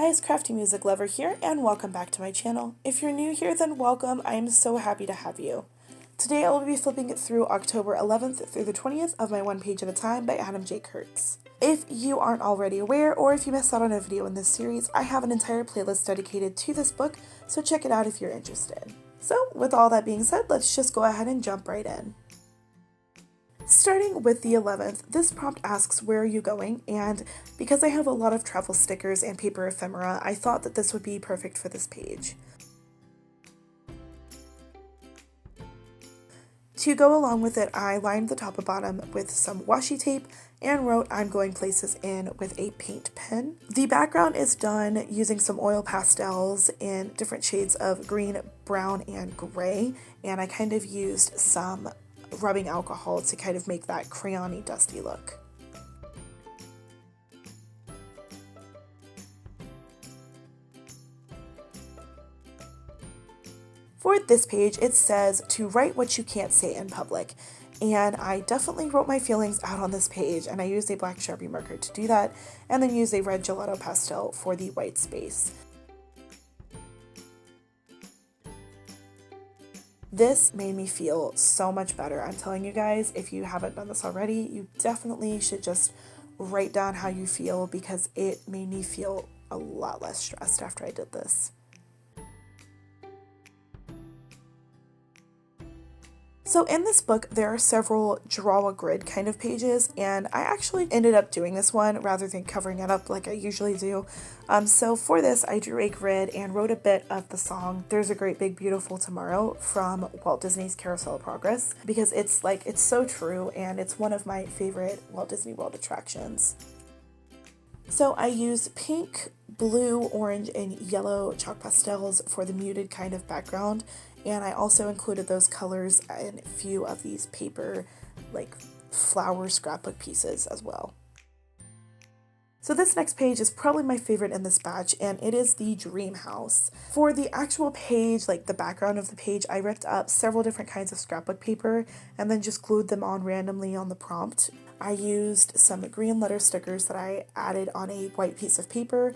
guys, Crafty Music Lover here, and welcome back to my channel. If you're new here, then welcome. I am so happy to have you. Today I will be flipping through October 11th through the 20th of my One Page at a Time by Adam J. Kurtz. If you aren't already aware, or if you missed out on a video in this series, I have an entire playlist dedicated to this book, so check it out if you're interested. So, with all that being said, let's just go ahead and jump right in. Starting with the 11th, this prompt asks, where are you going? And because I have a lot of travel stickers and paper ephemera, I thought that this would be perfect for this page. To go along with it, I lined the top and bottom with some washi tape and wrote I'm going places in with a paint pen. The background is done using some oil pastels in different shades of green, brown, and gray, and I kind of used some rubbing alcohol to kind of make that crayon-y, dusty look. For this page, it says to write what you can't say in public, and I definitely wrote my feelings out on this page, and I used a black Sharpie marker to do that, and then used a red gelato pastel for the white space. This made me feel so much better. I'm telling you guys, if you haven't done this already, you definitely should just write down how you feel, because it made me feel a lot less stressed after I did this. So in this book, there are several draw a grid kind of pages, and I actually ended up doing this one rather than covering it up like I usually do. So for this, I drew a grid and wrote a bit of the song There's a Great Big Beautiful Tomorrow from Walt Disney's Carousel of Progress, because it's so true, and it's one of my favorite Walt Disney World attractions. So I used pink, blue, orange, and yellow chalk pastels for the muted kind of background, and I also included those colors in a few of these paper, flower scrapbook pieces as well. So this next page is probably my favorite in this batch, and it is the dream house. For the actual page, the background of the page, I ripped up several different kinds of scrapbook paper and then just glued them on randomly on the prompt. I used some green letter stickers that I added on a white piece of paper,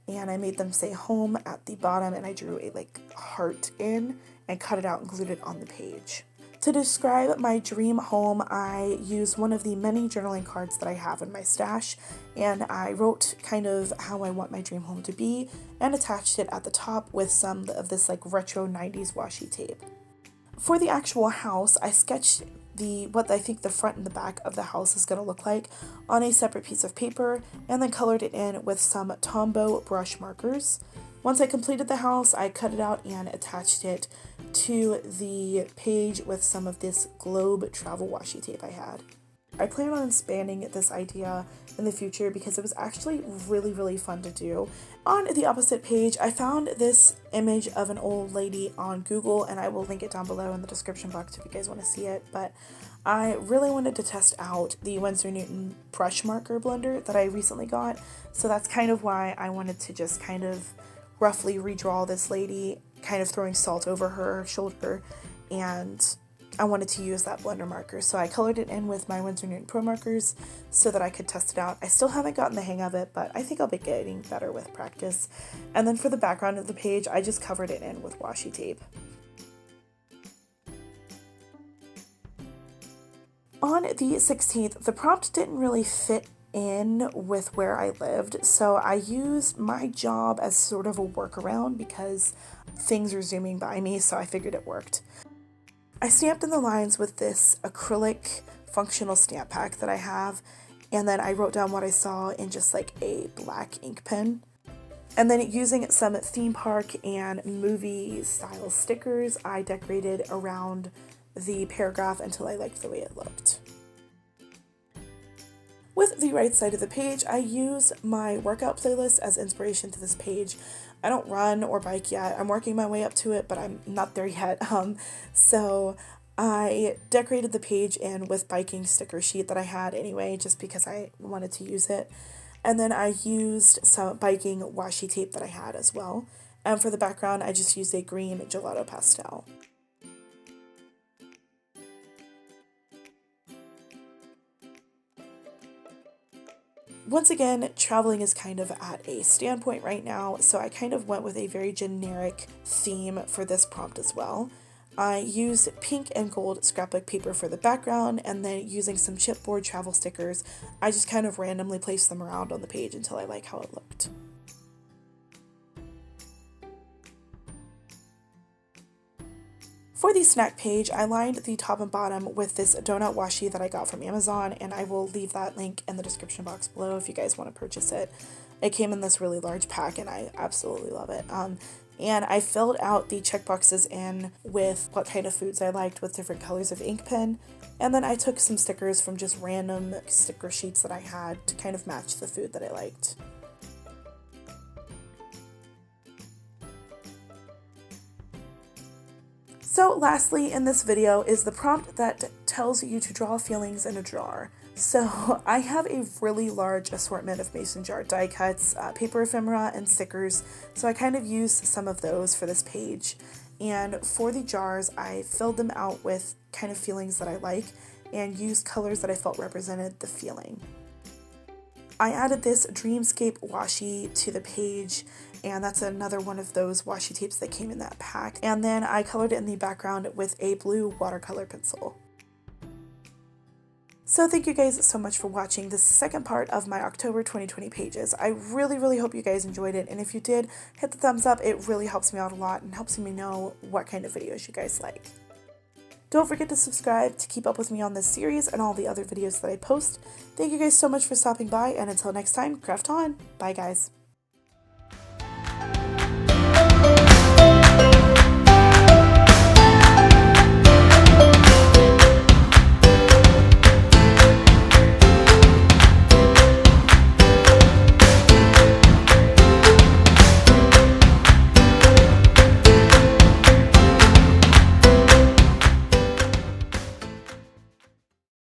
and I made them say home at the bottom, and I drew a heart in and cut it out and glued it on the page. To describe my dream home, I used one of the many journaling cards that I have in my stash, and I wrote kind of how I want my dream home to be and attached it at the top with some of this retro 90s washi tape. For the actual house, I sketched what I think the front and the back of the house is going to look like on a separate piece of paper, and then colored it in with some Tombow brush markers. Once I completed the house, I cut it out and attached it to the page with some of this globe travel washi tape I had. I plan on expanding this idea in the future because it was actually really, really fun to do. On the opposite page, I found this image of an old lady on Google, and I will link it down below in the description box if you guys want to see it, but I really wanted to test out the Winsor Newton brush marker blender that I recently got, so that's kind of why I wanted to just kind of roughly redraw this lady, kind of throwing salt over her shoulder, and I wanted to use that blender marker, so I colored it in with my Winsor Newton Pro markers so that I could test it out. I still haven't gotten the hang of it, but I think I'll be getting better with practice. And then for the background of the page, I just covered it in with washi tape. On the 16th, the prompt didn't really fit in with where I lived, so I used my job as sort of a workaround because things are zooming by me, so I figured it worked. I stamped in the lines with this acrylic functional stamp pack that I have, and then I wrote down what I saw in just a black ink pen. And then using some theme park and movie style stickers, I decorated around the paragraph until I liked the way it looked. With the right side of the page, I use my workout playlist as inspiration to this page. I don't run or bike yet. I'm working my way up to it, but I'm not there yet. So I decorated the page in with biking sticker sheet that I had anyway, just because I wanted to use it. And then I used some biking washi tape that I had as well. And for the background, I just used a green gelato pastel. Once again, traveling is kind of at a standpoint right now, so I kind of went with a very generic theme for this prompt as well. I used pink and gold scrapbook paper for the background, and then using some chipboard travel stickers, I just kind of randomly placed them around on the page until I like how it looked. For the snack page, I lined the top and bottom with this donut washi that I got from Amazon, and I will leave that link in the description box below if you guys want to purchase it. It came in this really large pack, and I absolutely love it. And I filled out the checkboxes in with what kind of foods I liked with different colors of ink pen, and then I took some stickers from just random sticker sheets that I had to kind of match the food that I liked. So lastly in this video is the prompt that tells you to draw feelings in a jar. So I have a really large assortment of mason jar die cuts, paper ephemera, and stickers, so I kind of used some of those for this page. And for the jars, I filled them out with kind of feelings that I like and used colors that I felt represented the feeling. I added this Dreamscape washi to the page, and that's another one of those washi tapes that came in that pack. And then I colored it in the background with a blue watercolor pencil. So thank you guys so much for watching this second part of my October 2020 pages. I really hope you guys enjoyed it, and if you did, hit the thumbs up. It really helps me out a lot and helps me know what kind of videos you guys like. Don't forget to subscribe to keep up with me on this series and all the other videos that I post. Thank you guys so much for stopping by, and until next time, craft on! Bye guys!